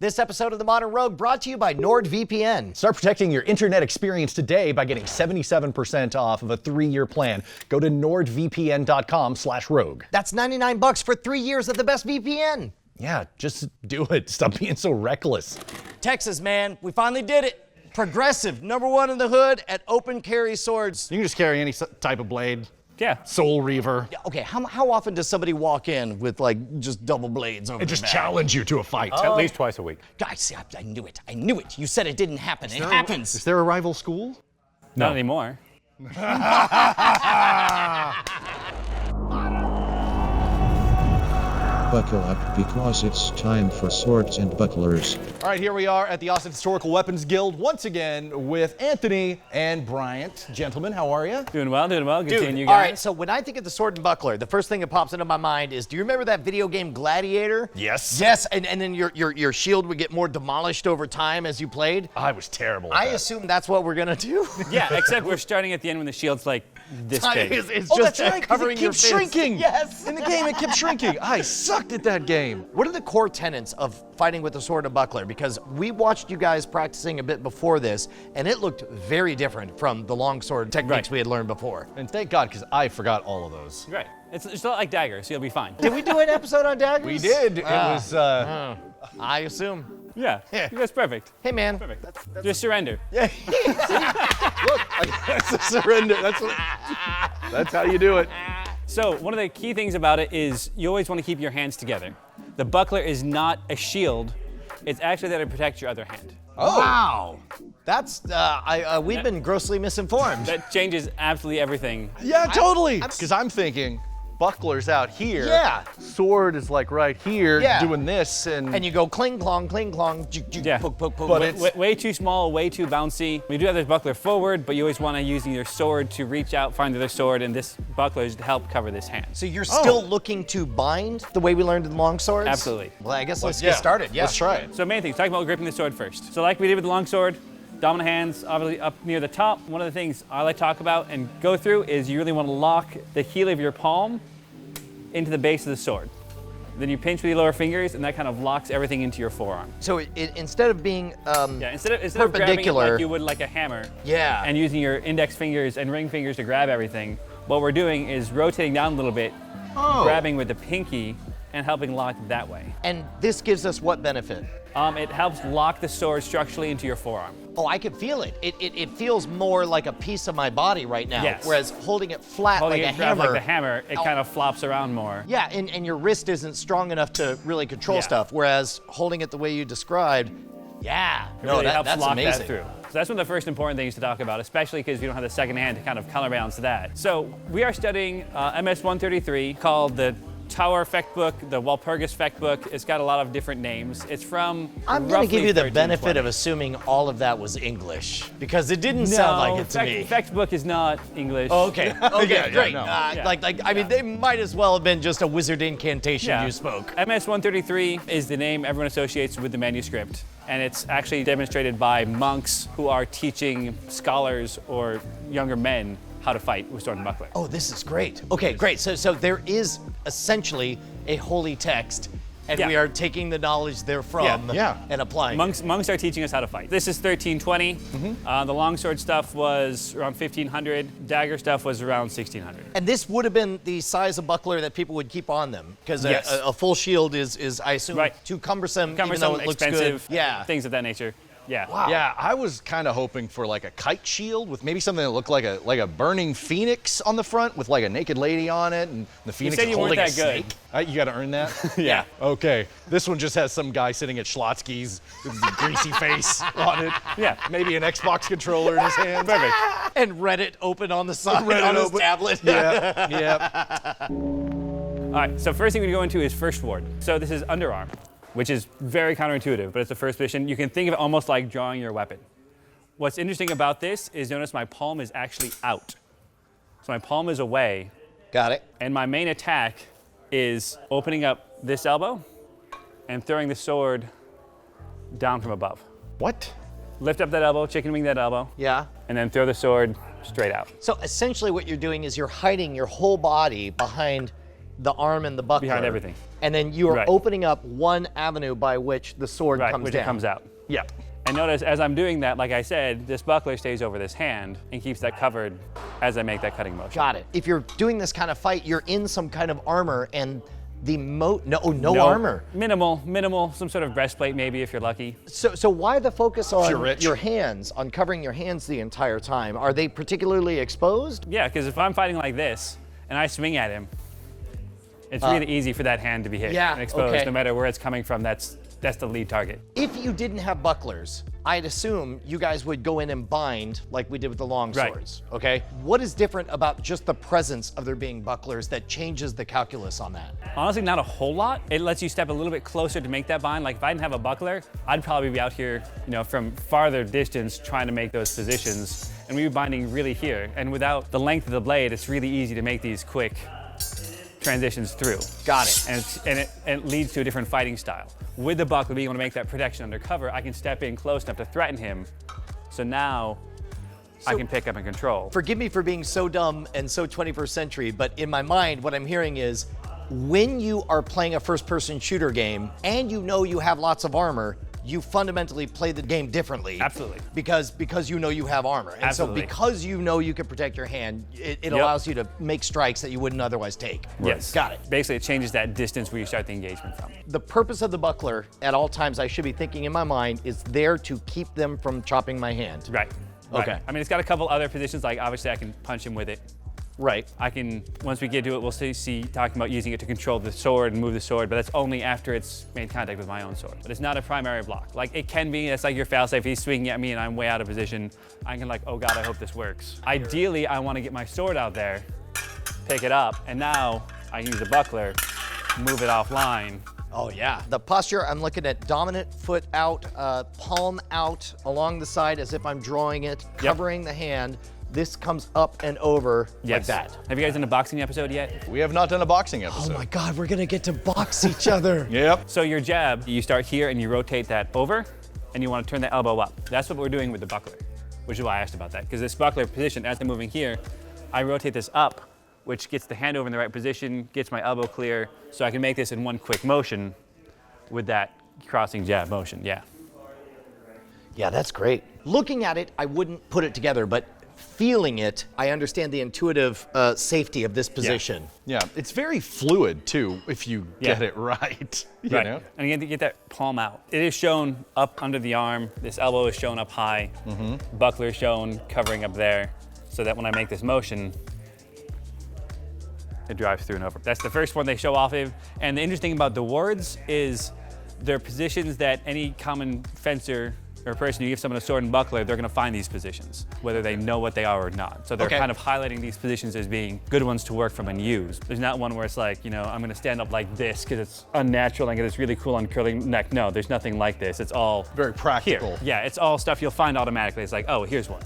This episode of The Modern Rogue brought to you by NordVPN. Start protecting your internet experience today by getting 77% off of a 3-year plan. Go to nordvpn.com/rogue. That's $99 for 3 years of the best VPN. Yeah, just do it. Stop being so reckless. Texas, man, we finally did it. Progressive, #1 in the hood at open carry swords. You can just carry any type of blade. Yeah. Soul Reaver. Okay, how often does somebody walk in with like just double blades over And their just back? challenge you to a fight. At least twice a week. Guys, see, I knew it. I knew it. You said it didn't happen. It happens. Is there a rival school? Not anymore. Buckle up because it's time for swords and bucklers. All right, here we are at the Austin Historical Weapons Guild once again with Anthony and Bryant. Gentlemen, how are you? Doing well. Good Dude, seeing you all guys. right, so when I think of the sword and buckler, the first thing that pops into my mind is, do you remember that video game Gladiator? Yes. Yes, and then your shield would get more demolished over time as you played? I was terrible at I that. assume that's what we're gonna do. Yeah, except we're starting at the end when the shield's like this big. It's Oh, just that's right, 'cause covering it your keeps face. shrinking. Yes. In the game, it kept shrinking. I sucked at that game. What are the core tenets of fighting with the sword and buckler? Because we watched you guys practicing a bit before this, and it looked very different from the longsword techniques Right. we had learned before. And thank God, because I forgot all of those. Right. It's not like daggers, so you'll be fine. Did we do an episode on daggers? We did. It was, I assume. Yeah. That's perfect. Hey, man. Perfect. Just surrender. look, that's a surrender. That's how you do it. So one of the key things about it is you always want to keep your hands together. The buckler is not a shield. It's actually there to protect your other hand. Oh. Wow. That's, we've been grossly misinformed. That changes absolutely everything. Yeah, totally. Because I'm thinking, buckler's out here. Yeah. Sword is like right here, Yeah. doing this, and And you go cling clong, juke, juke, Yeah. poke, poke, poke. But poke. it's- Way too small, way too bouncy. We do have this buckler forward, but you always want to use your sword to reach out, find the other sword, and this buckler is to help cover this hand. So you're still looking to bind the way we learned in longswords? Absolutely. Well, I guess let's get started. Yeah. Let's try it. So main things, talking about gripping the sword first. So like we did with the longsword, dominant hands obviously up near the top. One of the things I like to talk about and go through is you really want to lock the heel of your palm into the base of the sword. Then you pinch with your lower fingers, and that kind of locks everything into your forearm. So it instead of being Yeah, instead of grabbing it perpendicular. like you would like a hammer, Yeah. and using your index fingers and ring fingers to grab everything, what we're doing is rotating down a little bit, grabbing with the pinky, and helping lock that way. And this gives us what benefit? It helps lock the sword structurally into your forearm. Oh, I can feel it. It feels more like a piece of my body right now. Yes. Whereas holding it flat Holding like a it grabbed hammer. like the hammer, it kind of flops around more. Yeah, and your wrist isn't strong enough to really control Yeah. stuff. Whereas holding it the way you described, yeah. It really helps that's lock amazing. that through. So that's one of the first important things to talk about, especially because we don't have the second hand to kind of counterbalance that. So we are studying MS-133 called the Tower Fechtbuch, the Walpurgis Fechtbuch. It's got a lot of different names. It's from I'm going to roughly give you the 1320. benefit of assuming all of that was English because it didn't sound like it to me. Fechtbuch is not English. Oh, okay. Okay, Yeah, great. no. I mean, they might as well have been just a wizard incantation you spoke. MS-133 is the name everyone associates with the manuscript, and it's actually demonstrated by monks who are teaching scholars or younger men how to fight with sword and buckler. Oh, this is great. Okay, great. So there is essentially a holy text, and Yeah. we are taking the knowledge therefrom Yeah. and applying it. Monks are teaching us how to fight. This is 1320. The longsword stuff was around 1500. Dagger stuff was around 1600. And this would have been the size of buckler that people would keep on them, because Yes. a full shield is I assume, Right. too cumbersome, even Cumbersome, though it looks expensive, good. Yeah. things of that nature. Yeah. Wow. Yeah, I was kind of hoping for like a kite shield with maybe something that looked like a burning phoenix on the front with like a naked lady on it, and the phoenix said is you weren't holding a that good. snake. You got to earn that. Yeah. Okay. This one just has some guy sitting at Schlotsky's with his greasy face on it. Yeah. Maybe an Xbox controller in his hand. Perfect. And Reddit open on the side Reddit on his open. tablet. Yeah. Yeah. All right, so first thing we go into is first ward. So this is underarm, which is very counterintuitive, but it's the first position. You can think of it almost like drawing your weapon. What's interesting about this is notice my palm is actually out. So my palm is away, Got it. and my main attack is opening up this elbow and throwing the sword down from above. What? Lift up that elbow, chicken wing that elbow, Yeah. and then throw the sword straight out. So essentially what you're doing is you're hiding your whole body behind the arm and the buckler. Behind everything. And then you are Right. opening up one avenue by which the sword Right, comes which down. it comes out. Yeah. And notice, as I'm doing that, like I said, this buckler stays over this hand and keeps that covered as I make that cutting motion. Got it. If you're doing this kind of fight, you're in some kind of armor, and the no armor. Minimal, some sort of breastplate maybe if you're lucky. So why the focus you're on rich. your hands, on covering your hands the entire time? Are they particularly exposed? Yeah, because if I'm fighting like this and I swing at him, it's really easy for that hand to be hit yeah, and exposed. okay. No matter where it's coming from, that's the lead target. If you didn't have bucklers, I'd assume you guys would go in and bind like we did with the long Right. swords, okay? What is different about just the presence of there being bucklers that changes the calculus on that? Honestly, not a whole lot. It lets you step a little bit closer to make that bind. Like if I didn't have a buckler, I'd probably be out here, from farther distance trying to make those positions, and we'd be binding really here. And without the length of the blade, it's really easy to make these quick transitions through. Got it. And it leads to a different fighting style. With the buckler being able to make that protection under cover, I can step in close enough to threaten him. So now I can pick up and control. Forgive me for being so dumb and so 21st century, but in my mind, what I'm hearing is when you are playing a first-person shooter game and you have lots of armor, you fundamentally play the game differently. Absolutely. Because you have armor. And Absolutely. so because you can protect your hand, it allows you to make strikes that you wouldn't otherwise take. Yes. Got it. Basically, it changes that distance where you start the engagement from. The purpose of the buckler, at all times I should be thinking in my mind, is there to keep them from chopping my hand. Right. Okay. I mean, it's got a couple other positions, like obviously I can punch him with it. Right. I can, once we get to it, we'll see talking about using it to control the sword and move the sword, but that's only after it's made contact with my own sword. But it's not a primary block. Like it can be, it's like your failsafe. He's swinging at me and I'm way out of position. I can oh God, I hope this works. Ideally, I want to get my sword out there, pick it up, and now I can use the buckler, move it offline. Oh yeah. The posture, I'm looking at dominant foot out, palm out along the side as if I'm drawing it, covering the hand. This comes up and over like that. Have you guys done a boxing episode yet? We have not done a boxing episode. Oh my God, we're gonna get to box each other. Yep. So your jab, you start here and you rotate that over, and you want to turn the elbow up. That's what we're doing with the buckler, which is why I asked about that. Because this buckler position, as I'm moving here, I rotate this up, which gets the hand over in the right position, gets my elbow clear, so I can make this in one quick motion with that crossing jab motion, yeah. Yeah, that's great. Looking at it, I wouldn't put it together, but feeling it, I understand the intuitive safety of this position. Yeah, it's very fluid too if you get it right. You know? And again, to get that palm out. It is shown up under the arm. This elbow is shown up high. Buckler is shown covering up there, so that when I make this motion, it drives through and over. That's the first one they show off of. And the interesting about the wards is they're positions that any common fencer or person who gives someone a sword and buckler, they're gonna find these positions, whether they know what they are or not. So they're kind of highlighting these positions as being good ones to work from and use. There's not one where it's like, I'm gonna stand up like this because it's unnatural and get this really cool uncurling neck. No, there's nothing like this. It's all Very practical. here. Yeah, it's all stuff you'll find automatically. It's like, oh, here's one,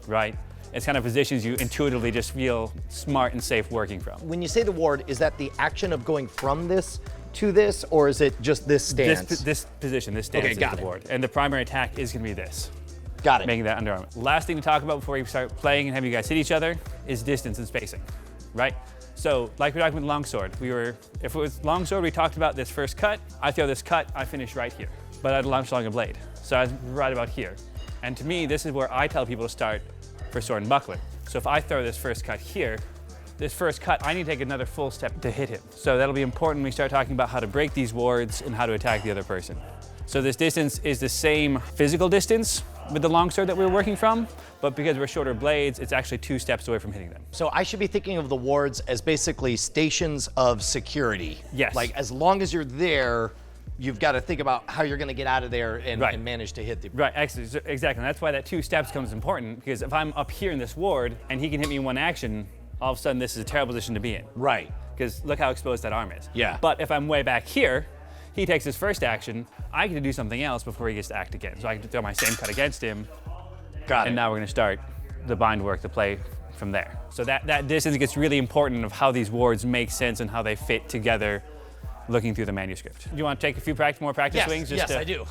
right? It's kind of positions you intuitively just feel smart and safe working from. When you say the ward, is that the action of going from this to this, or is it just this stance? This position, this stance is the board. And the primary attack is gonna be this. Got it. Making that underarm. Last thing to talk about before we start playing and have you guys hit each other is distance and spacing, right? So like we talked with longsword, if it was longsword, we talked about this first cut. I throw this cut, I finish right here. But I had a much longer blade. So I was right about here. And to me, this is where I tell people to start for sword and buckler. So if I throw this first cut here, this first cut, I need to take another full step to hit him. So that'll be important when we start talking about how to break these wards and how to attack the other person. So this distance is the same physical distance with the longsword that we were working from, but because we're shorter blades, it's actually 2 steps away from hitting them. So I should be thinking of the wards as basically stations of security. Yes. Like as long as you're there, you've got to think about how you're going to get out of there and manage to hit the... Right, exactly. That's why that 2 steps becomes important, because if I'm up here in this ward and he can hit me in one action, all of a sudden this is a terrible position to be in. Right. Because look how exposed that arm is. Yeah. But if I'm way back here, he takes his first action, I get to do something else before he gets to act again. So I can throw my same cut against him. Got it. And now we're gonna start the bind work to play from there. So that distance gets really important of how these wards make sense and how they fit together looking through the manuscript. Do you want to take a few more practice swings? Yes, I do.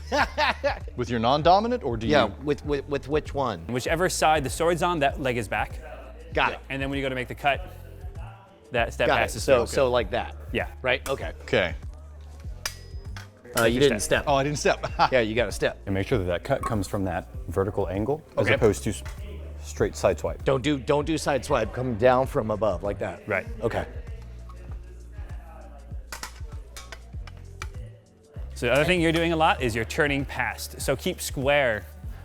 With your non-dominant, or do you? Yeah, with which one? Whichever side the sword's on, that leg is back. Got it. And then when you go to make the cut, that step Got it. passes So, through. so like that. Yeah. Right? Okay. Okay. You didn't step. Oh, I didn't step. Yeah, you got to step. And make sure that that cut comes from that vertical angle as Okay. opposed to straight side swipe. Don't do side swipe. Come down from above like that. Right. Okay. So the other thing you're doing a lot is you're turning past. So keep square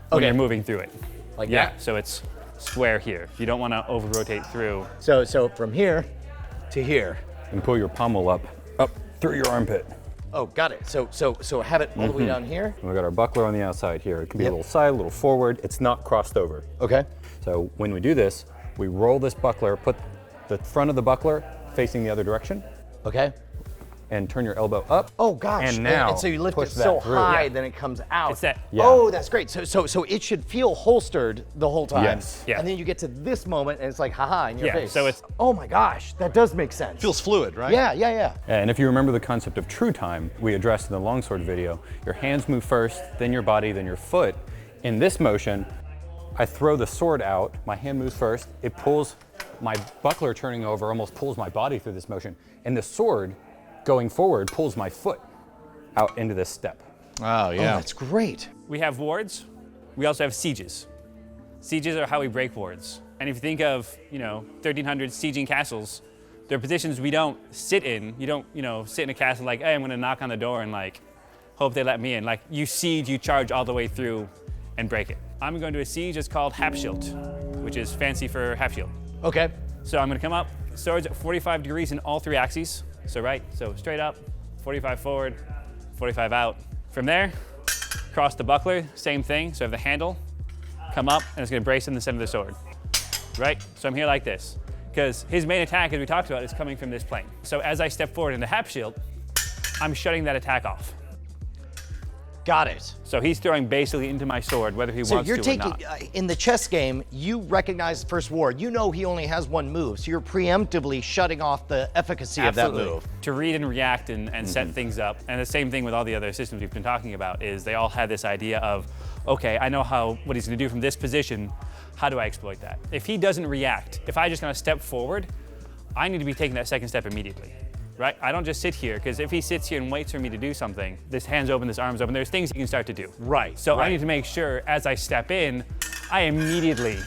when Okay. you're moving through it. Like Yeah, that. so it's square here. You don't want to over-rotate through. So from here to here. And pull your pommel up through your armpit. Oh, got it. So have it all the way down here. And we got our buckler on the outside here. It can be Yep. a little side, a little forward. It's not crossed over. Okay. So when we do this, we roll this buckler, put the front of the buckler facing the other direction, Okay. and turn your elbow up. Oh gosh. And now so you lift it push that so through. high, Yeah. then it comes out. It's that- Yeah. Oh, that's great. So it should feel holstered the whole time. Yes. Yeah. And then you get to this moment, and it's like, haha, in your Yeah, face. so it's- Oh my gosh, that does make sense. Feels fluid, right? Yeah. And if you remember the concept of true time we addressed in the longsword video, your hands move first, then your body, then your foot. In this motion, I throw the sword out, my hand moves first, it pulls my buckler turning over, almost pulls my body through this motion, and the sword going forward pulls my foot out into this step. Oh, Oh, yeah. that's great. We have wards. We also have sieges. Sieges are how we break wards. And if you think of, 1300 sieging castles, they're positions we don't sit in. You don't, sit in a castle like, hey, I'm gonna knock on the door and like, hope they let me in. Like you siege, you charge all the way through and break it. I'm going to a siege, it's called Halbschild, which is fancy for half shield. Okay. So I'm gonna come up, swords at 45 degrees in all three axes. So straight up, 45 forward, 45 out. From there, cross the buckler, same thing. So I have the handle, come up, and it's gonna brace in the center of the sword. Right? So I'm here like this. Because his main attack, as we talked about, is coming from this plane. So as I step forward into half shield, I'm shutting that attack off. Got it. So he's throwing basically into my sword, whether he So wants you're to taking, or not. in the chess game, you recognize the first ward. You know he only has one move, so you're preemptively shutting off the efficacy of that Absolutely. move. To read and react and set things up. And the same thing with all the other systems we've been talking about is they all have this idea of, okay, I know what he's gonna do from this position. How do I exploit that? If he doesn't react, if I just gonna step forward, I need to be taking that second step immediately. Right? I don't just sit here, because if he sits here and waits for me to do something, this hand's open, this arm's open, there's things he can start to do. Right, So right. I need to make sure as I step in, I immediately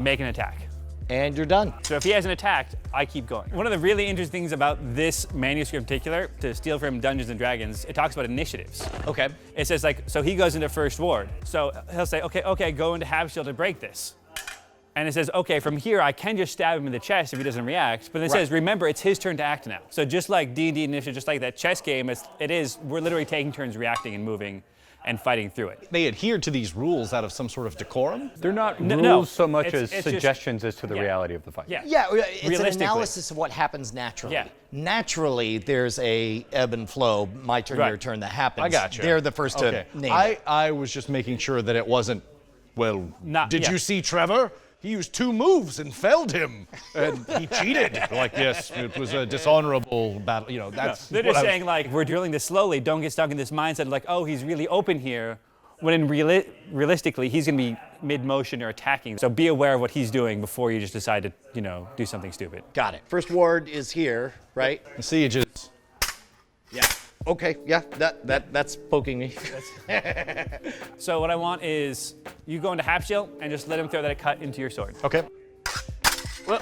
make an attack. And you're done. So if he hasn't attacked, I keep going. One of the really interesting things about this manuscript in particular, to steal from Dungeons and Dragons, it talks about initiatives. Okay. It says so he goes into first ward. So he'll say, okay, go into half shield to break this. And it says, okay, from here, I can just stab him in the chest if he doesn't react. But it says, remember, it's his turn to act now. So just like D&D initiative, just like that chess game, we're literally taking turns reacting and moving and fighting through it. They adhere to these rules out of some sort of decorum? They're not No, rules no, so much it's as just- suggestions as to the yeah. reality of the fight. Yeah. Yeah, it's an Realistically. analysis of what happens naturally. Yeah. Naturally, there's a ebb and flow, my turn, Right. your turn, that happens. I got you. They're the first to name it. I was just making sure that it wasn't, well, did yeah. you see Trevor? He used 2 moves and felled him, and he cheated. Like, yes, it was a dishonorable battle. That's They're what just I was- saying, like, we're drilling this slowly. Don't get stuck in this mindset of, like, oh, he's really open here. When realistically, he's going to be mid-motion or attacking. So be aware of what he's doing before you just decide to, do something stupid. Got it. First ward is here, right? The sieges. Yeah. Okay, yeah, that's poking me. So what I want is you go into half shield and just let him throw that cut into your sword. Okay. Well,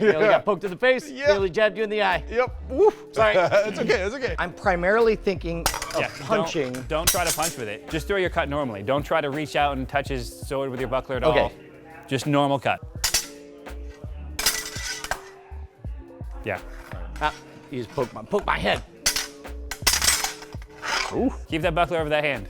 nearly got poked in the face, Yeah. nearly jabbed you in the eye. Yep. Woo. Sorry. It's okay. It's okay. I'm primarily thinking of Yeah, punching. Don't try to punch with it. Just throw your cut normally. Don't try to reach out and touch his sword with your buckler at all. Okay. Just normal cut. Yeah. Ah, you just poke my head. Keep that buckler over that hand.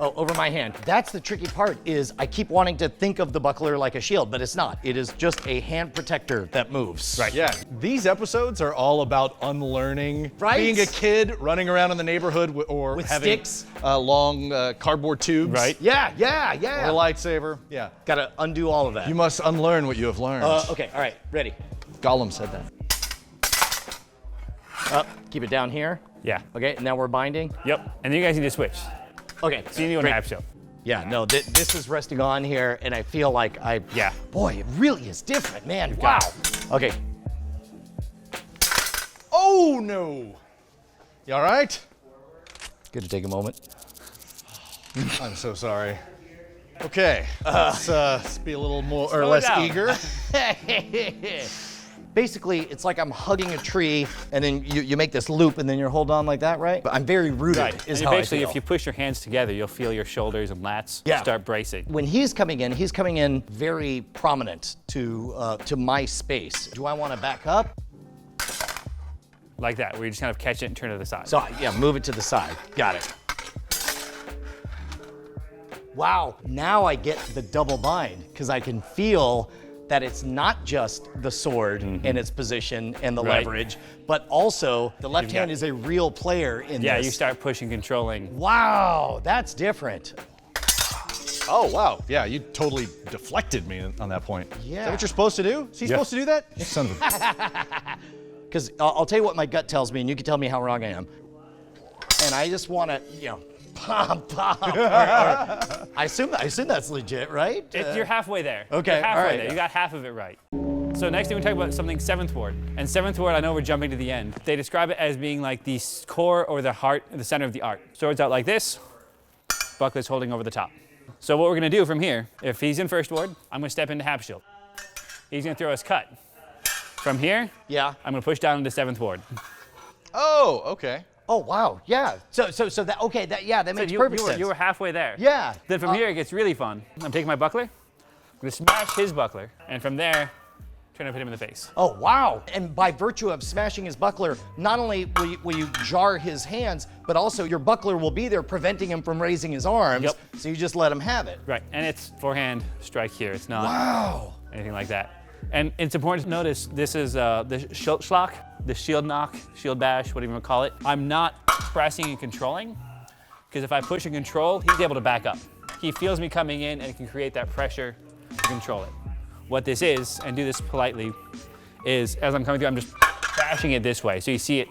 Oh, over my hand. That's the tricky part, is I keep wanting to think of the buckler like a shield, but it's not. It is just a hand protector that moves. Right. Yeah, these episodes are all about unlearning, Right? being a kid, running around in the neighborhood or With having sticks. long cardboard tubes. Right. Yeah. Or a lightsaber. Yeah. Gotta undo all of that. You must unlearn what you have learned. Okay, all right, ready. Gollum said that. Up, keep it down here. Yeah. Okay, now we're binding. Yep. And then you guys need to switch. Okay. So you need to go into half shield. Yeah, no, this is resting on here, and I feel like Yeah. Boy, it really is different, man. Wow. got Okay. Oh, no. You all right? Good to take a moment. I'm so sorry. Okay, let's be a little more or less down. eager. Basically, it's like I'm hugging a tree, and then you make this loop, and then you're holding on like that, right? But I'm very rooted, Right. is And how basically, I feel. if you push your hands together, you'll feel your shoulders and lats start bracing. When he's coming in very prominent to my space. Do I want to back up? Like that, where you just kind of catch it and turn it to the side. So yeah, move it to the side. Got it. Wow, now I get the double bind because I can feel that it's not just the sword and its position and the Right. leverage, but also the left You've got- hand is a real player in yeah, this. you start pushing, controlling. Wow, that's different. Oh, wow. Yeah, you totally deflected me on that point. Is Yeah. that what you're supposed to do? Is he supposed to do that? You son of a... Because I'll tell you what my gut tells me, and you can tell me how wrong I am. And I just want to, pop. I assume that's legit, right? You're halfway there. Okay, You're halfway all right. there. You got half of it right. So next thing we talk about something seventh ward. And seventh ward, I know we're jumping to the end. They describe it as being like the core or the heart, the center of the art. Swords out like this, buckler's holding over the top. So what we're gonna do from here, if he's in first ward, I'm gonna step into half shield. He's gonna throw his cut. From here, Yeah. I'm gonna push down into seventh ward. Oh, okay. Oh wow, yeah. So that okay, that makes You perfect were- sense. You were halfway there. Yeah. Then from here, it gets really fun. I'm taking my buckler, I'm gonna smash his buckler, and from there, trying to hit him in the face. Oh wow! And by virtue of smashing his buckler, not only will you jar his hands, but also your buckler will be there preventing him from raising his arms. Yep. So you just let him have it. Right, and it's forehand strike here. It's not anything like that. And it's important to notice this is the schlock, the shield knock, shield bash, whatever you want to call it. I'm not pressing and controlling, because if I push and control, he's able to back up. He feels me coming in and can create that pressure to control it. What this is, and do this politely, is as I'm coming through, I'm just bashing it this way. So you see it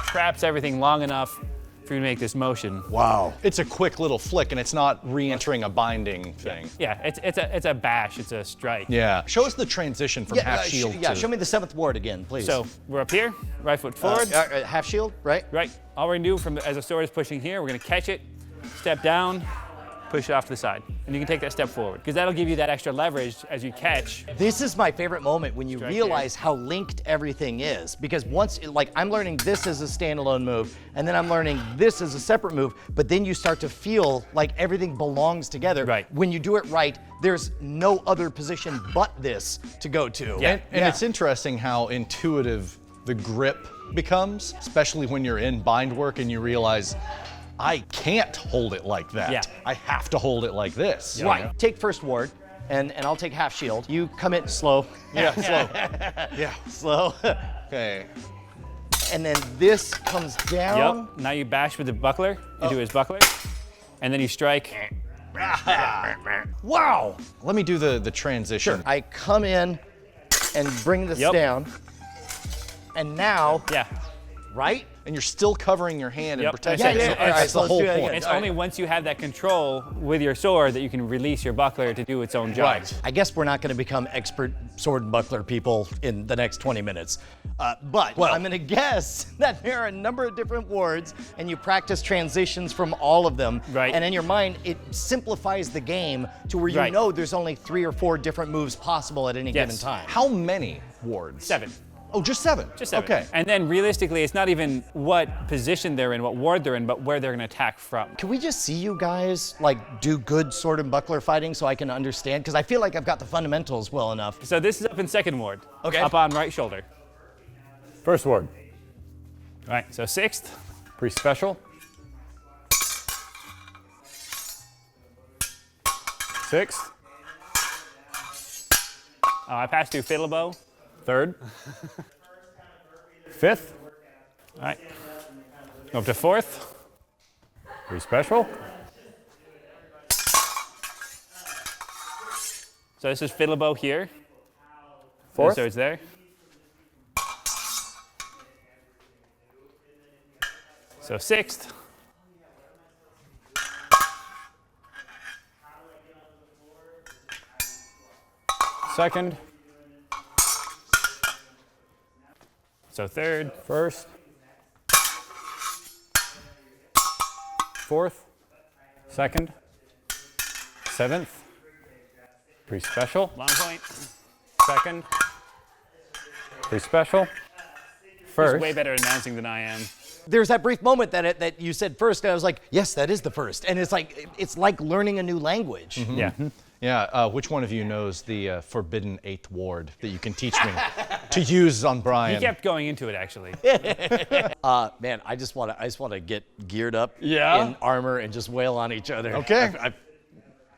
traps everything long enough for you to make this motion. Wow. It's a quick little flick, and it's not re-entering a binding thing. Yeah, it's a bash, it's a strike. Yeah. Show us the transition from half shield to... show me the seventh ward again, please. So we're up here, right foot forward. half shield, right? Right. All we're gonna do as the sword is pushing here, we're gonna catch it, step down, push it off to the side. And you can take that step forward, because that'll give you that extra leverage as you catch. This is my favorite moment when you Strike realize how linked everything is. Because once, like, I'm learning this as a standalone move, and then I'm learning this as a separate move, but then you start to feel like everything belongs together. Right. When you do it right, there's no other position but this to go to. Yeah. And it's interesting how intuitive the grip becomes, especially when you're in bind work and you realize, I can't hold it like that. Yeah. I have to hold it like this. Right. Take first ward, and I'll take half shield. You come in slow. Yeah, slow. Yeah. Slow. Okay. And then this comes down. Yep. Now you bash with the buckler into his buckler, and then you strike. Wow. Let me do the transition. I come in and bring this Yep. down. And now, Yeah. right? And you're still covering your hand and Yep. protecting Yeah, it. yeah, So yeah. that's the Let's whole do that point. again. It's All right. only once you have that control with your sword that you can release your buckler to do its own job. Right. I guess we're not going to become expert sword and buckler people in the next 20 minutes. But I'm going to guess that there are a number of different wards, and you practice transitions from all of them. Right. And in your mind, it simplifies the game to where you Right. know there's only 3 or 4 different moves possible at any Yes. given time. How many wards? 7. Oh, just 7? Just 7. Okay. And then realistically, it's not even what position they're in, what ward they're in, but where they're going to attack from. Can we just see you guys like do good sword and buckler fighting so I can understand? Because I feel like I've got the fundamentals well enough. So this is up in second ward. Okay. Up on right shoulder. First ward, All right, so sixth. pretty special. Sixth, I passed through fiddle bow. third, fifth, All right. Go up to fourth. pretty special. So this is fiddle bow here. Fourth, So it's there. So sixth. second, So third. first, fourth, second, seventh, pretty special, Long point. second, pretty special, He's first. way better at announcing than I am. There's that brief moment that you said first, and I was like, yes, that is the first. And it's like learning a new language. Yeah. Yeah, which one of you knows the forbidden 8th ward that you can teach me to use on He Brian? kept going into it, actually. Man, I just want to get geared up Yeah? in armor and just wail on each other. Okay.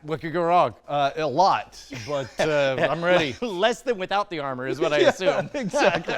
What could go wrong? A lot, but I'm ready. Less than without the armor is what I assume. Exactly.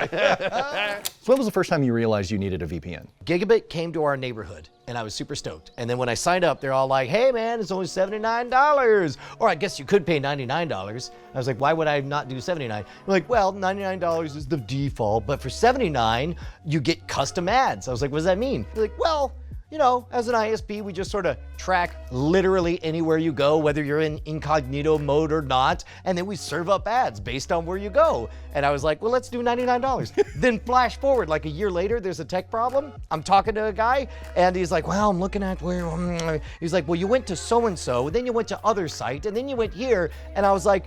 So when was the first time you realized you needed a VPN? Gigabit came to our neighborhood, and I was super stoked. And then when I signed up, they're all like, hey man, it's only $79. Or I guess you could pay $99. I was like, why would I not do $79? They're like, well, $99 is the default, but for $79, you get custom ads. I was like, what does that mean? They're like, well, you know, as an ISP, we just sort of track literally anywhere you go, whether you're in incognito mode or not, and then we serve up ads based on where you go. And I was like, well, let's do $99. Then flash forward, like a year later, there's a tech problem. I'm talking to a guy, and he's like, well, I'm looking at where, he's like, well, you went to so-and-so, then you went to other site, and then you went here, and I was like,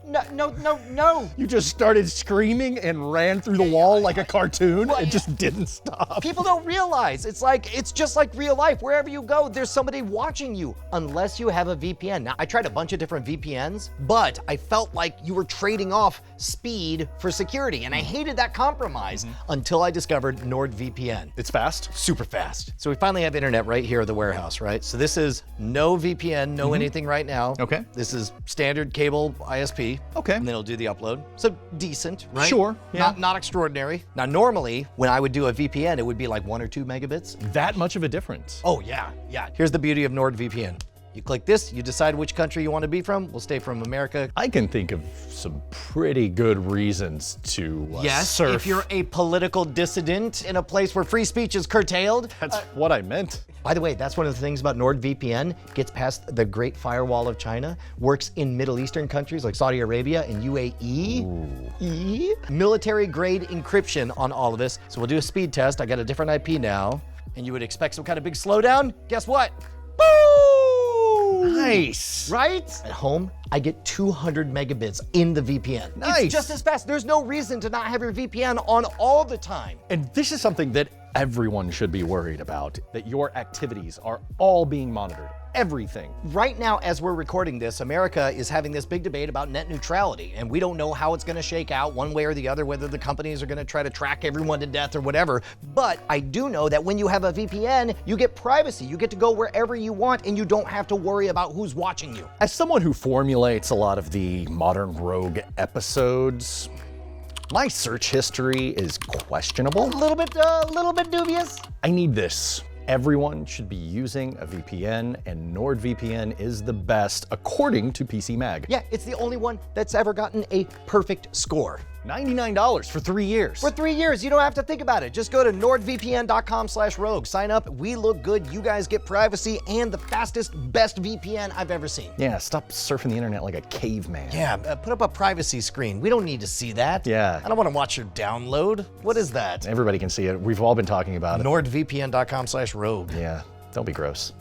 no. You just started screaming and ran through the wall like a cartoon and just didn't stop. People don't realize. It's just like real life. Wherever you go, there's somebody watching you, unless you have a VPN. Now, I tried a bunch of different VPNs, but I felt like you were trading off speed for security, and I hated that compromise until I discovered NordVPN. It's fast. Super fast. So we finally have internet right here at the warehouse, right? So this is no VPN, no anything right now. Okay. This is standard cable ISP. Okay. And then it'll do the upload. So decent, right? Sure, yeah. Not extraordinary. Now normally, when I would do a VPN, it would be like 1 or 2 megabits. That much of a difference. Oh yeah. Here's the beauty of NordVPN. You click this, you decide which country you want to be from. We'll stay from America. I can think of some pretty good reasons to surf. If you're a political dissident in a place where free speech is curtailed. That's what I meant. By the way, that's one of the things about NordVPN. Gets past the Great Firewall of China, works in Middle Eastern countries like Saudi Arabia and UAE. Military grade encryption on all of this. So we'll do a speed test. I got a different IP now. And you would expect some kind of big slowdown. Guess what? Boom! Nice. Right? At home, I get 200 megabits in the VPN. Nice. It's just as fast. There's no reason to not have your VPN on all the time. And this is something that everyone should be worried about, that your activities are all being monitored. Everything. Right now, as we're recording this, America is having this big debate about net neutrality, and we don't know how it's going to shake out one way or the other, whether the companies are going to try to track everyone to death or whatever. But I do know that when you have a VPN, you get privacy. You get to go wherever you want, and you don't have to worry about who's watching you. As someone who formulates a lot of the modern Rogue episodes, my search history is questionable. A little bit dubious. I need this. Everyone should be using a VPN, and NordVPN is the best, according to PC Mag. Yeah, it's the only one that's ever gotten a perfect score. $99 for 3 years. For 3 years, you don't have to think about it. Just go to nordvpn.com/rogue. Sign up. We look good. You guys get privacy and the fastest, best VPN I've ever seen. Yeah, stop surfing the internet like a caveman. Yeah, put up a privacy screen. We don't need to see that. Yeah. I don't want to watch your download. What is that? Everybody can see it. We've all been talking about it. nordvpn.com/rogue. Yeah, don't be gross.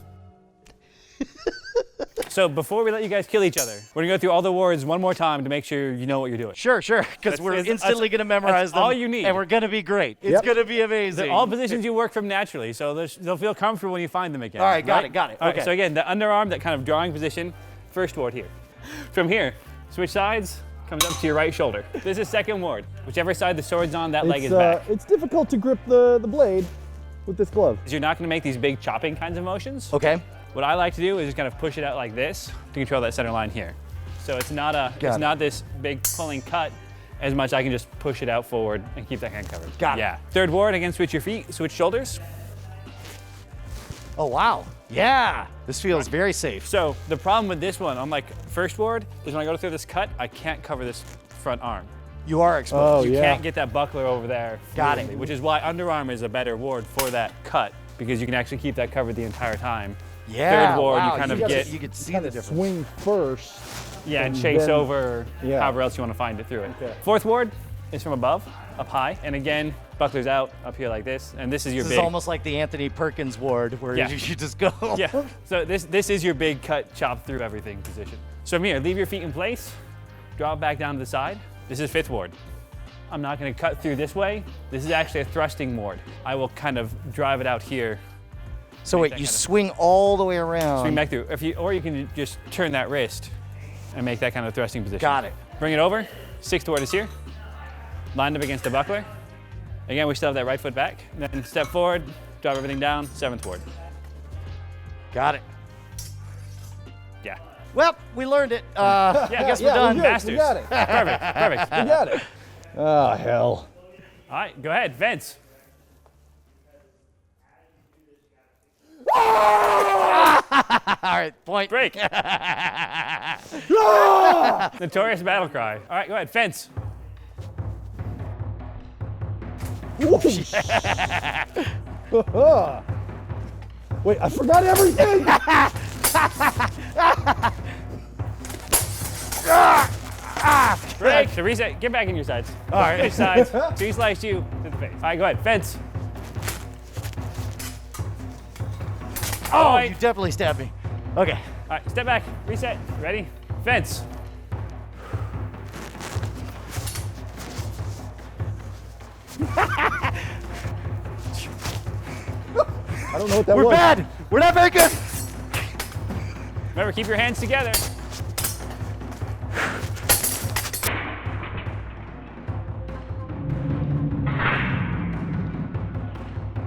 So before we let you guys kill each other, we're gonna go through all the words one more time to make sure you know what you're doing. Sure, because we're instantly going to memorize them. all you need. And we're going to be great. It's going to be amazing. They're all positions you work from naturally, so they'll feel comfortable when you find them again. All right, got it. All right, Okay. so again, the underarm, that kind of drawing position, first ward here. From here, switch sides, comes up to your right shoulder. This is second ward. Whichever side the sword's on, that leg is back. It's difficult to grip the blade with this glove. You're not gonna make these big chopping kinds of motions. Okay. What I like to do is just kind of push it out like this to control that center line here. So it's not this big pulling cut as much. I can just push it out forward and keep that hand covered. Got it. Yeah. Third ward, again, switch your feet, switch shoulders. Oh, wow. Yeah. This feels very safe. So the problem with this one, unlike first ward, is when I go through this cut, I can't cover this front arm. You are exposed. Oh, You yeah. can't get that buckler over there. Got it. fluidly, which is why underarm is a better ward for that cut, because you can actually keep that covered the entire time. Yeah. Third ward, wow. you kind of gotta- get, You could see Kind the of difference. swing first. and and chase then- over yeah. however else you want to find it through it. Okay. Fourth ward, is from above, up high, and again, buckler's out, up here like this, and this is your This big. is almost like the Anthony Perkins ward where Yeah. you just go. Yeah, so this is your big cut, chop through everything position. So from here, leave your feet in place, drop back down to the side. This is fifth ward. I'm not gonna cut through this way. This is actually a thrusting ward. I will kind of drive it out here. So Make wait, that you kind of- swing all the way around. Swing back through. Or you can just turn that wrist and make that kind of thrusting position. Got it. Bring it over. Sixth ward is here. Lined up against the buckler. Again, we still have that right foot back. Then step forward, drop everything down, seventh ward. Got it. Yeah. Well, we learned it. I guess we're Yeah, done. we're good. Masters. We got it. Perfect. We got it. Oh, hell. All right, go ahead, Vince. All right, point. Break. Notorious battle cry. All right, go ahead, fence. Wait, I forgot everything. Break. So reset. Get back in your sides. All right. Your sides. So he sliced you to the face. All right, go ahead, fence. Oh, All right. you definitely stabbed me. Okay. All right, step back. Reset. Ready? Fence. I don't know what that We're was. bad. We're not very good. Remember, keep your hands together.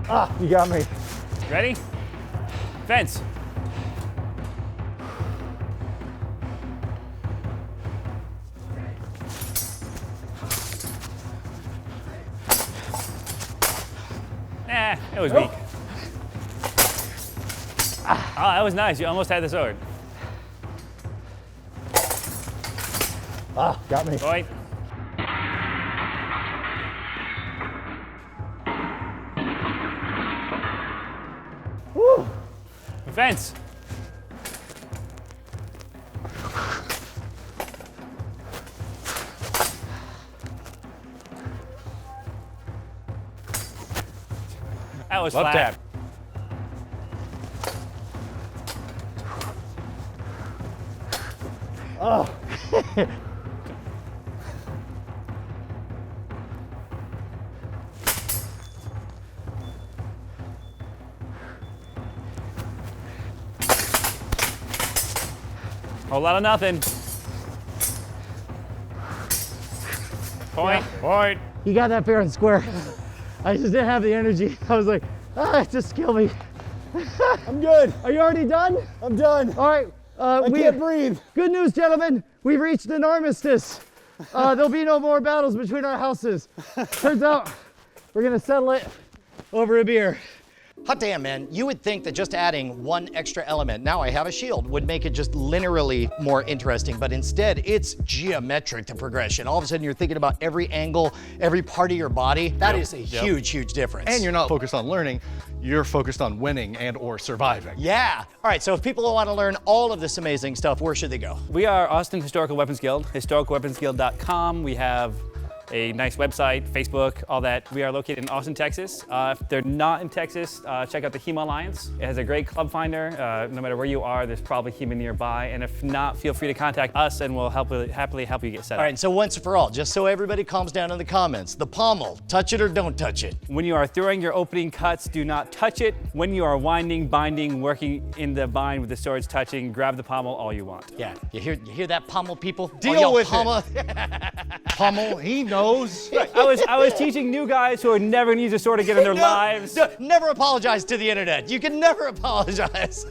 Ah, you got me. Ready? Fence. It was weak. Oh, that was nice. You almost had the sword. Ah, got me. Boy. Woo. Fence. That was Love flat. tap. Oh. Whole lot of nothing. Point. Point. You got that fair and square. I just didn't have the energy. I was like, just kill me. I'm good. Are you already done? I'm done. All right. I can't breathe. Good news, gentlemen. We've reached an armistice. There'll be no more battles between our houses. Turns out we're gonna settle it over a beer. Hot damn, man. You would think that just adding one extra element, now I have a shield, would make it just linearly more interesting, but instead it's geometric, the progression. All of a sudden you're thinking about every angle, every part of your body. That is a huge, huge difference. And you're not focused on learning, you're focused on winning and or surviving. Yeah. All right, so if people want to learn all of this amazing stuff, where should they go? We are Austin Historical Weapons Guild, historicalweaponsguild.com. We have a nice website, Facebook, all that. We are located in Austin, Texas. If they're not in Texas, check out the HEMA Alliance. It has a great club finder. No matter where you are, there's probably HEMA nearby. And if not, feel free to contact us and we'll happily help you get set up. All right, so once and for all, just so everybody calms down in the comments, the pommel, touch it or don't touch it. When you are throwing your opening cuts, do not touch it. When you are winding, binding, working in the bind with the swords touching, grab the pommel all you want. Yeah, you hear that pommel, people? Deal All y'all with pommel. Pummel, he knows. I was teaching new guys who are never gonna use a sword again in their lives. Never apologize to the internet. You can never apologize.